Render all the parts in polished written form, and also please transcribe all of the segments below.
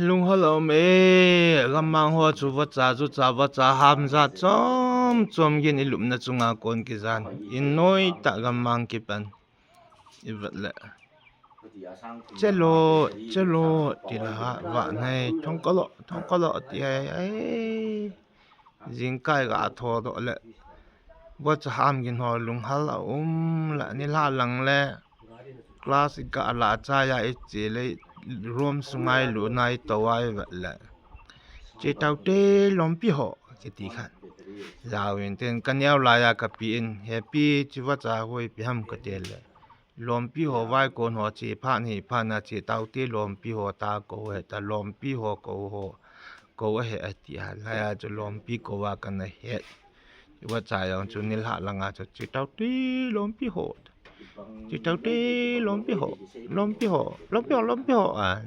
ลุงฮัลโหลเมกำมังหัวจูวจาจุจาวจาหามจาจอมยินอิลุมนะจุงากอนกิจานอินน้อยตะกำมังกิปันอิบัดละเจโลติละวะในท้องกะโลติไอ้จิงไกกะทอดละว่าจะหามกินหอลุงฮัลละนี่ลาหลังและคลาสสิกะลาจายาอิจิเลยรวมสุงไงหลูนายตวายแบบละเจตาวเตลอมปีหอกิติขันลาวินเตนกันยาวลายากะปีนแฮปปี้จิวะจาหวยปีหำกะเตลลอมปีหอไว้กอนหอเจพานี่พานาเจตาวเตลอมปีหอตาโกเฮตาลอมปีหอโกเฮอติหาลายาจะลอมปีโกวากันนะเฮจิวะจายังจุนิลหะลังอาจะเจตาวเตลอมปีหอจิตาวเตลอมปีหอ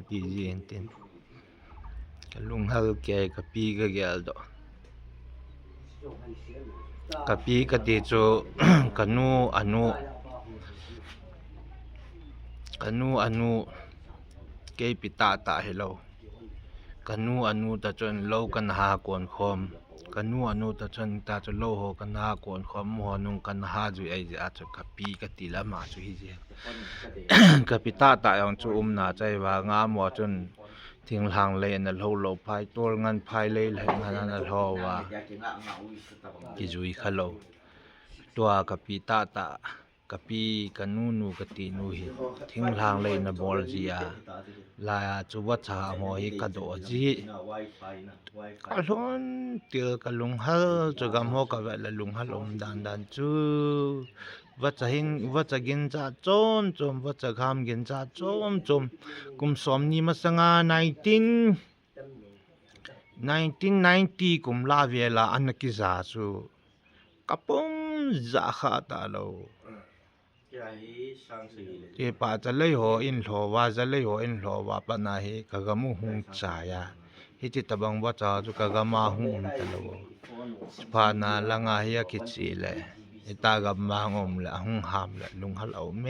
ดีเจนเต็นลุงฮัลแกกะปีกะแกลดกะปีกะเตโจกะนูอนุเกปิตาตาให้เรากะนูอนุตะจนเรากันหากวนคอมกะนูอนุตะจนตาจะโลโหกันหากวนคอมหอนุงกันหาจุไอจะอาจจะกะปีกะติละมาจุฮิเจกะปิตาตายังจุนาใจว่างามว่าจนทิ้งทางเลนโลภายตัวงันภายเลยงานนั้นโลว่ากิจุยคโลตัวกะปิตาตากะปีกะนูกะตินูหิทิ้งทางเลยนะบอลจียาลาจุวัชาโมหิกะโดจีกะลอนเตียกะลุงฮัลจุกะโมกะเวลลุงฮัลอมดันจูวัชกินจาจอมวัชคามกินจาจอมกุมสอมนี่มาสงา1990กุมลาเวลาอันกิจาสูกะปงจาขาตาโลเจปาจะเลยหออินหอว่าจะเลยหออินหอว่าปะนาเฮกะกะมุหุงจายาเฮจิตบังวะจาจุกะกะมาหุงตะโลปานาละงาเฮกิจิเลตากะมางอมละหุงหามละลุงฮัลเอาเม